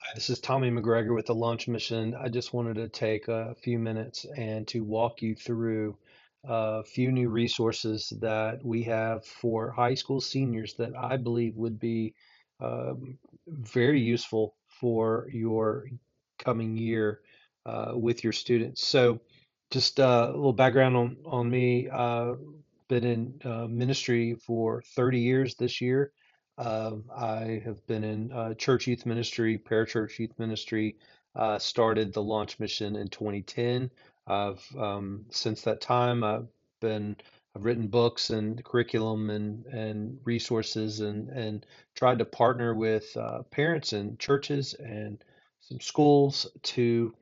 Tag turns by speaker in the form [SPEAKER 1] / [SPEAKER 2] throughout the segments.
[SPEAKER 1] Hi, this is Tommy McGregor with the Launch Mission. I just wanted to take a few minutes and to walk you through a few new resources that we have for high school seniors that I believe would be very useful for your coming year with your students. So, just a little background on me. Been in ministry for 30 years this year. I have been in church youth ministry, parachurch youth ministry, started the Launch Mission in 2010. Since that time, I've written books and curriculum and resources and tried to partner with parents and churches and some schools to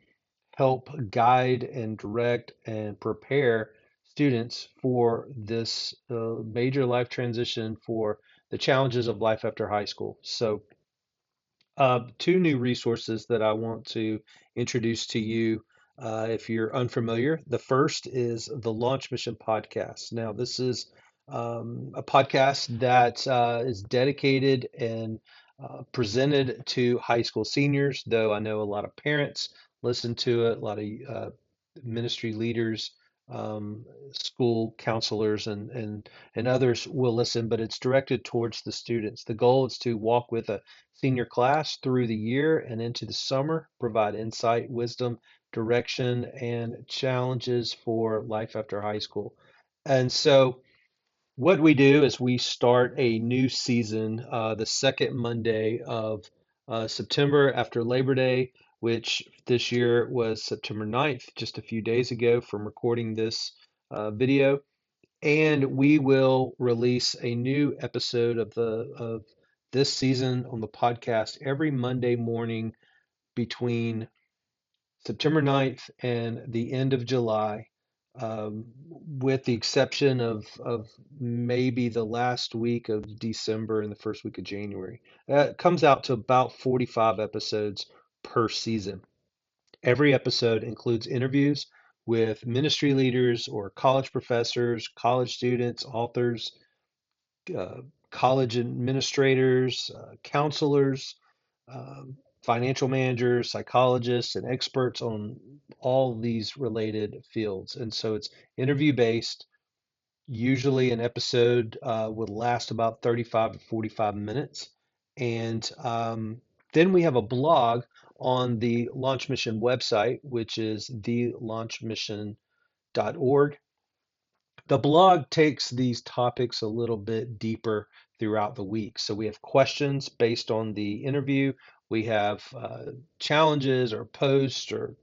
[SPEAKER 1] help guide and direct and prepare students for this major life transition for the challenges of life after high school. So, two new resources that I want to introduce to you if you're unfamiliar. The first is the Launch Mission podcast. Now, this is a podcast that is dedicated and presented to high school seniors, though I know a lot of parents listen to it, a lot of ministry leaders, school counselors, and others will listen, but it's directed towards the students. The goal is to walk with a senior class through the year and into the summer, provide insight, wisdom, direction, and challenges for life after high school. And so, what we do is we start a new season the second Monday of September after Labor Day, which this year was September 9th, just a few days ago from recording this video. And we will release a new episode of this season on the podcast every Monday morning between September 9th and the end of July, with the exception of maybe the last week of December and the first week of January. It comes out to about 45 episodes per season. Every episode includes interviews with ministry leaders or college professors, college students, authors, uh, college administrators, counselors, financial managers, psychologists, and experts on all these related fields. And so it's interview based. Usually, an episode would last about 35 to 45 minutes. And then we have a blog on the Launch Mission website, which is thelaunchmission.org. The blog takes these topics a little bit deeper throughout the week. So we have questions based on the interview. We have challenges or posts or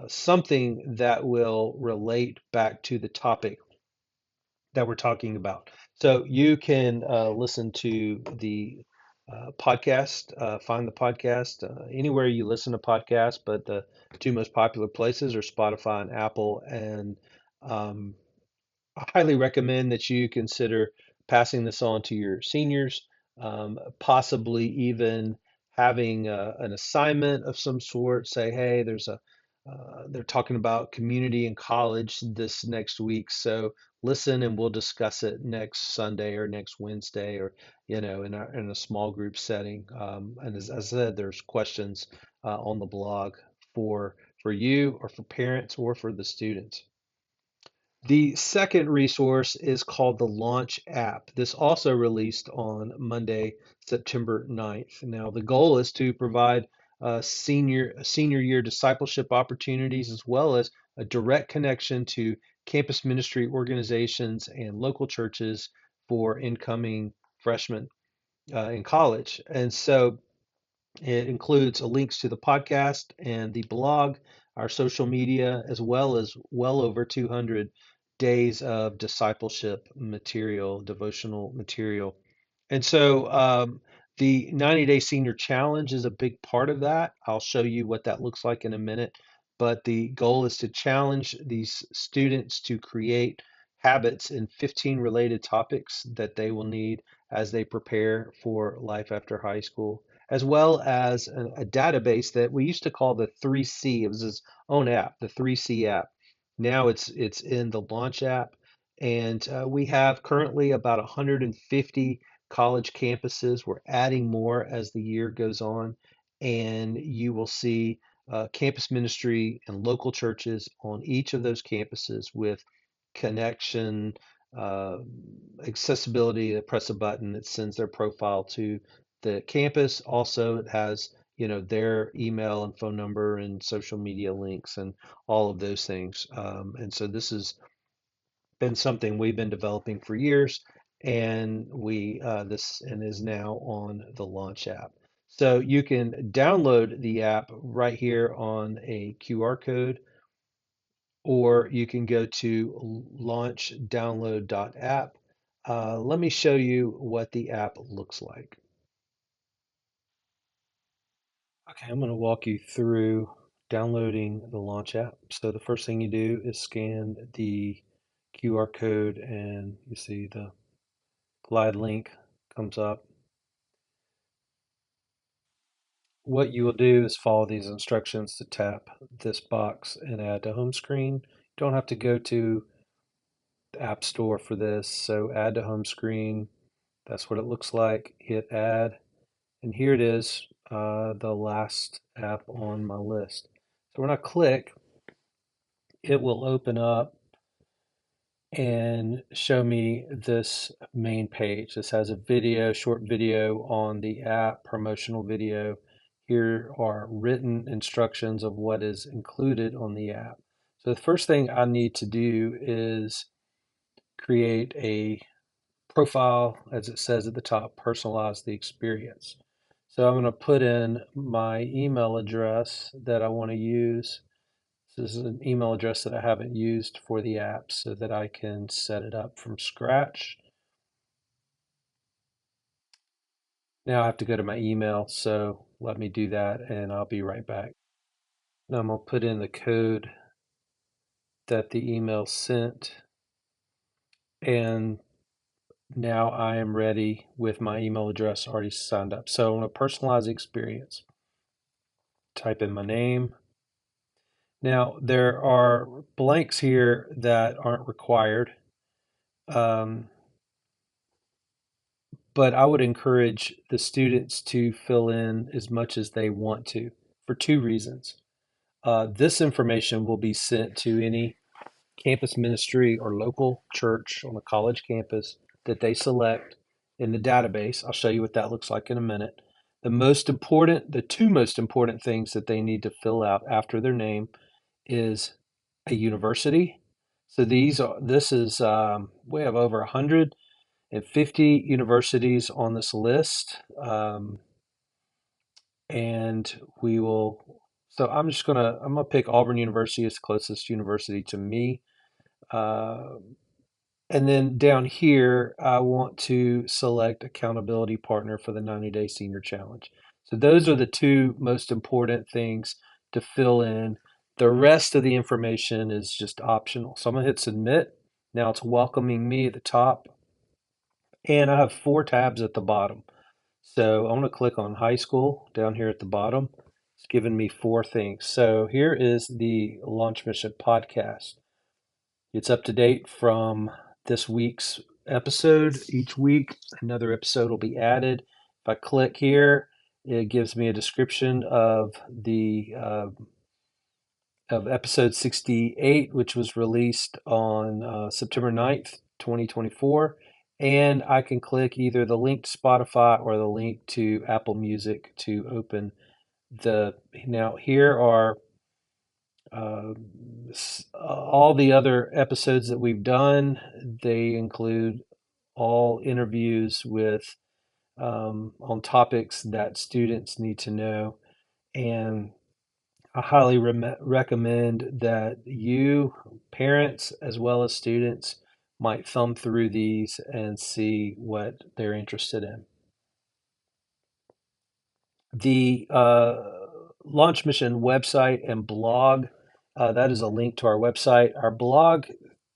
[SPEAKER 1] something that will relate back to the topic that we're talking about. So you can listen to the podcast, find the podcast anywhere you listen to podcasts, but the two most popular places are Spotify and Apple. And um, I highly recommend that you consider passing this on to your seniors, possibly even having an assignment of some sort. Say, hey, they're talking about community and college this next week, so listen and we'll discuss it next Sunday or next Wednesday or in a small group setting. And as I said, there's questions on the blog for you or for parents or for the students. The second resource is called the Launch app. This also released on Monday, September 9th. Now, the goal is to provide senior year discipleship opportunities as well as a direct connection to campus ministry organizations and local churches for incoming freshmen in college. And so it includes links to the podcast and the blog, our social media, as well as well over 200 days of discipleship material, devotional material. And so the 90-day senior challenge is a big part of that. I'll show you what that looks like in a minute. But the goal is to challenge these students to create habits in 15 related topics that they will need as they prepare for life after high school, as well as a database that we used to call the 3C. It was its own app, the 3C app. Now it's in the Launch app, and we have currently about 150 college campuses. We're adding more as the year goes on, and you will see campus ministry and local churches on each of those campuses with connection, uh, accessibility. To press a button that sends their profile to the campus. Also, it has their email and phone number and social media links and all of those things. And so this has been something we've been developing for years, and we this and is now on the Launch app. So you can download the app right here on a QR code, or you can go to launchdownload.app. Let me show you what the app looks like. Okay, I'm going to walk you through downloading the Launch app. So the first thing you do is scan the QR code, and you see the glide link comes up. What you will do is follow these instructions to tap this box and add to home screen. You don't have to go to the App Store for this. So add to home screen. That's what it looks like. Hit add, and here it is, the last app on my list. So when I click, it will open up and show me this main page. This has a video, short video on the app, promotional video. Here are written instructions of what is included on the app. So the first thing I need to do is create a profile, as it says at the top, personalize the experience. So I'm going to put in my email address that I want to use. This is an email address that I haven't used for the app, so that I can set it up from scratch. Now I have to go to my email, so let me do that and I'll be right back. Now I'm going to put in the code that the email sent, and now I am ready with my email address already signed up. So I want to personalize the experience. Type in my name. Now there are blanks here that aren't required. Um, but I would encourage the students to fill in as much as they want to for two reasons. This information will be sent to any campus ministry or local church on a college campus that they select in the database. I'll show you what that looks like in a minute. The two most important things that they need to fill out after their name is a university. So we have over 150 universities on this list. And we will, so I'm gonna pick Auburn University as the closest university to me. Uh, and then down here, I want to select accountability partner for the 90-day senior challenge. So those are the two most important things to fill in. The rest of the information is just optional. So I'm gonna hit submit. Now it's welcoming me at the top, and I have four tabs at the bottom. So I'm going to click on high school down here at the bottom. It's given me four things. So here is the Launch Mission podcast. It's up to date from this week's episode. Each week, another episode will be added. If I click here, it gives me a description of episode 68, which was released on September 9th, 2024. And I can click either the link to Spotify or the link to Apple Music to open the. Now, here are uh, all the other episodes that we've done. They include all interviews with on topics that students need to know. And I highly recommend that you, parents, as well as students, might thumb through these and see what they're interested in. The Launch Mission website and blog, that is a link to our website. Our blog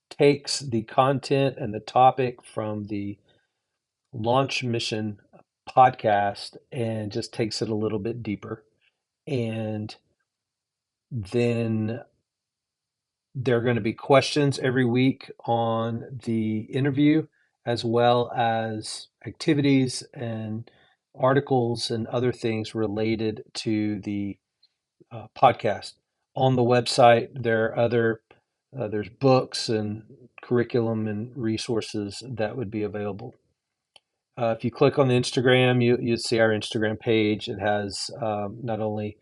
[SPEAKER 1] takes the content and the topic from the Launch Mission podcast and just takes it a little bit deeper. And then there are going to be questions every week on the interview, as well as activities and articles and other things related to the podcast. On the website, there are there's books and curriculum and resources that would be available. If you click on the Instagram, you'd see our Instagram page. It has not only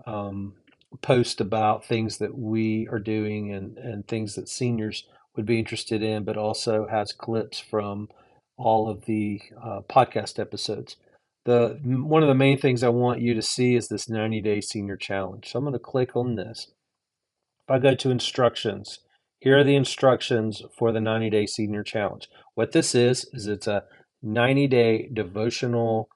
[SPEAKER 1] um, posts about things that we are doing and things that seniors would be interested in, but also has clips from all of the podcast episodes. One of the main things I want you to see is this 90-day senior challenge. So I'm going to click on this. If I go to instructions, here are the instructions for the 90-day senior challenge. What this is it's a 90-day devotional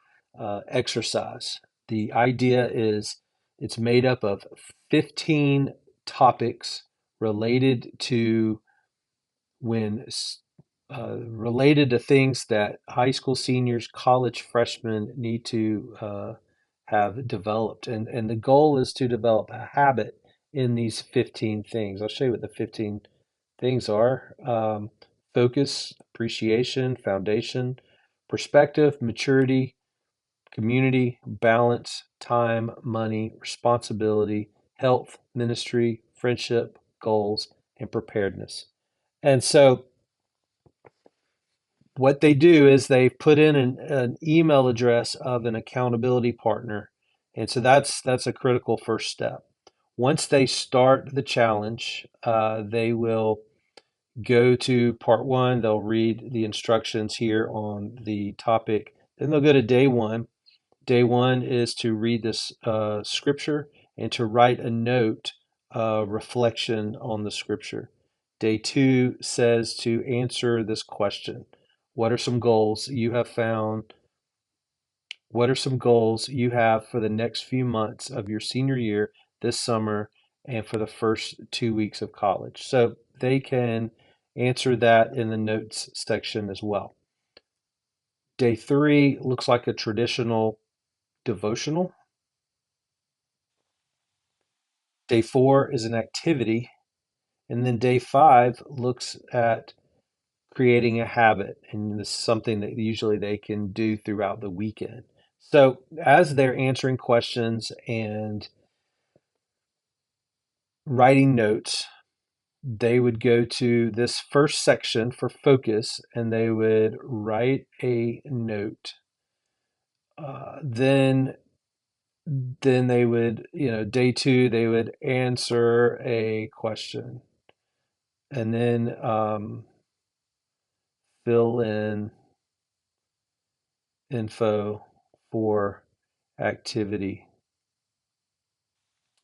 [SPEAKER 1] exercise. The idea is it's made up of 15 topics related to when related to things that high school seniors, college freshmen need to have developed. And the goal is to develop a habit in these 15 things. I'll show you what the 15 things are. Focus, appreciation, foundation, perspective, maturity, community, balance, time, money, responsibility, health, ministry, friendship, goals, and preparedness. And so what they do is they put in an email address of an accountability partner. And so that's a critical first step. Once they start the challenge, they will go to part one. They'll read the instructions here on the topic. Then they'll go to day one. Day one is to read this scripture and to write a note, reflection on the scripture. Day two says to answer this question. What are some goals you have found? What are some goals you have for the next few months of your senior year this summer and for the first 2 weeks of college? So they can answer that in the notes section as well. Day three looks like a traditional devotional. Day four is an activity. And then day five looks at creating a habit. And this is something that usually they can do throughout the weekend. So as they're answering questions and writing notes, they would go to this first section for focus and they would write a note. Then they would, day two, they would answer a question and then fill in info for activity.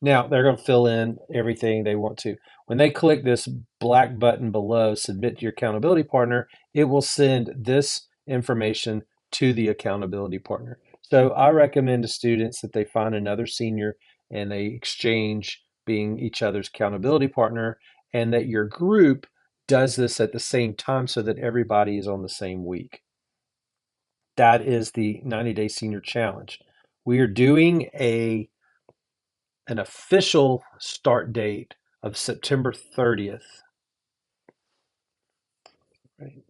[SPEAKER 1] Now they're going to fill in everything they want to. When they click this black button below, submit to your accountability partner, it will send this information to the accountability partner. So I recommend to students that they find another senior and they exchange being each other's accountability partner, and that your group does this at the same time so that everybody is on the same week. That is the 90-day senior challenge. We are doing an official start date of September 30th. Right.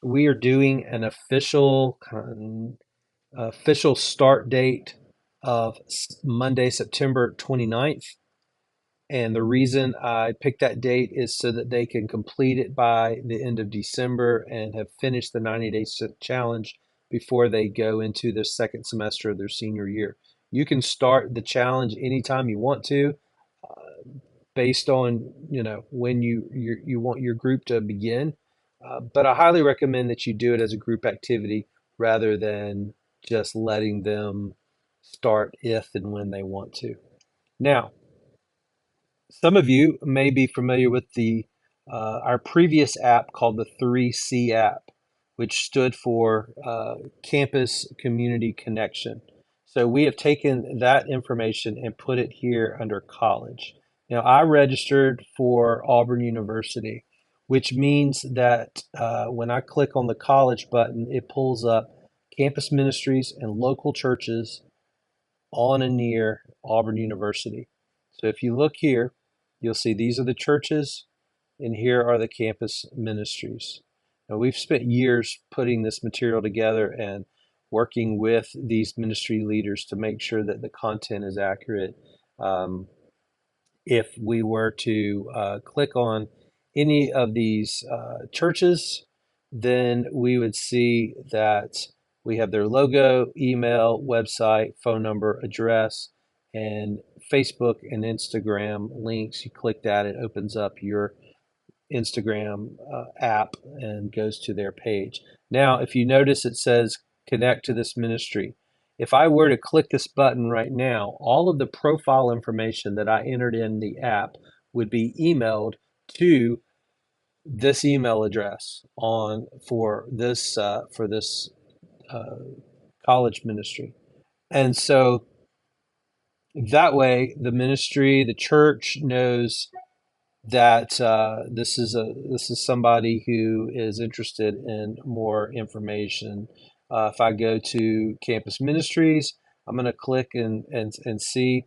[SPEAKER 1] We are doing an official start date of Monday, September 29th. And the reason I picked that date is so that they can complete it by the end of December and have finished the 90-day challenge before they go into the second semester of their senior year. You can start the challenge anytime you want to, based on when you want your group to begin. But I highly recommend that you do it as a group activity rather than just letting them start if and when they want to. Now, some of you may be familiar with the our previous app called the 3C app, which stood for Campus Community Connection. So we have taken that information and put it here under college. Now, I registered for Auburn University, which means that when I click on the college button, it pulls up campus ministries and local churches on and near Auburn University. So if you look here, you'll see these are the churches and here are the campus ministries. Now, we've spent years putting this material together and working with these ministry leaders to make sure that the content is accurate. Um, if we were to click on any of these churches, then we would see that we have their logo, email, website, phone number, address, and Facebook and Instagram links. You click that, it opens up your Instagram app and goes to their page. Now, if you notice, it says connect to this ministry. If I were to click this button right now, all of the profile information that I entered in the app would be emailed to this email address on for this uh, college ministry. And so that way, the ministry, the church knows that this is somebody who is interested in more information. If I go to campus ministries, I'm going to click and see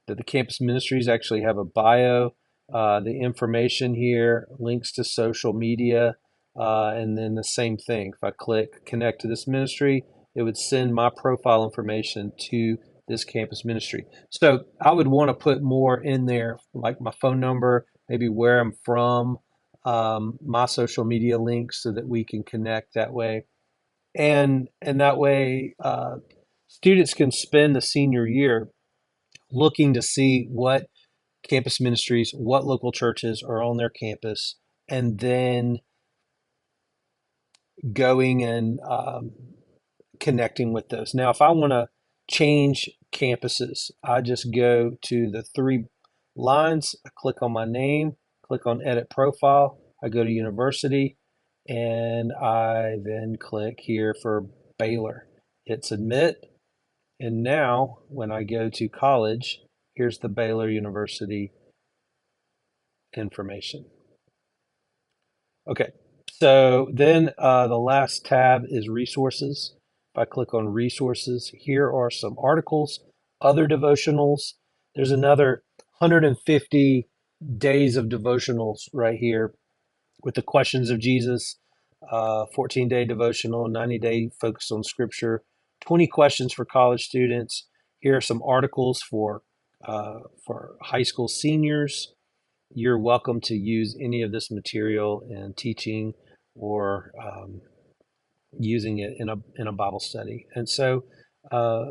[SPEAKER 1] that the campus ministries actually have a bio, the information here, links to social media, and then the same thing. If I click connect to this ministry, it would send my profile information to this campus ministry. So I would want to put more in there, like my phone number, maybe where I'm from, my social media links so that we can connect that way. And that way, students can spend the senior year looking to see what campus ministries, what local churches are on their campus, and then going and connecting with those. Now, if I want to change campuses, I just go to the three lines, I click on my name, click on edit profile, I go to university, and I then click here for Baylor. Hit submit, and now when I go to college, here's the Baylor University information. Okay, so then the last tab is resources. If I click on resources, here are some articles, other devotionals. There's another 150 days of devotionals right here with the questions of Jesus, 14-day devotional, 90-day focus on scripture, 20 questions for college students. Here are some articles for high school seniors. You're welcome to use any of this material in teaching or using it in a Bible study. Uh,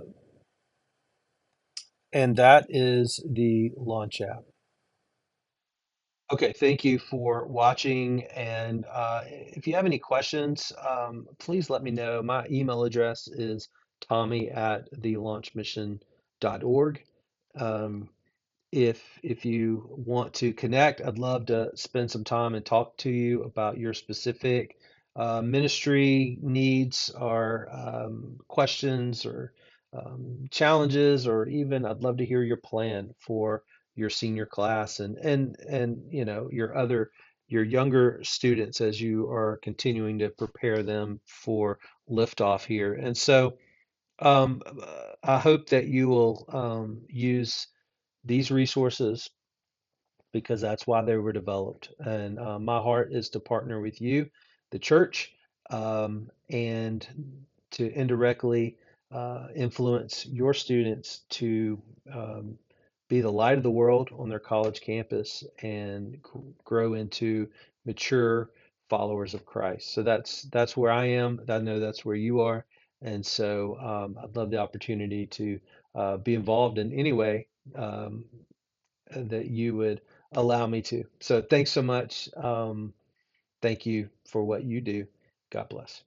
[SPEAKER 1] and that is the Launch app. Okay, thank you for watching. And if you have any questions, please let me know. My email address is tommy@thelaunchmission.org. Um, if you want to connect, I'd love to spend some time and talk to you about your specific ministry needs or questions or challenges, or even I'd love to hear your plan for your senior class and you know your younger students as you are continuing to prepare them for liftoff here. And so I hope that you will use these resources because that's why they were developed. And my heart is to partner with you, the church, and to indirectly influence your students to be the light of the world on their college campus and grow into mature followers of Christ. So that's where I am. I know that's where you are, and so I'd love the opportunity to be involved in any way that you would allow me to. So thanks so much. Thank you for what you do. God bless.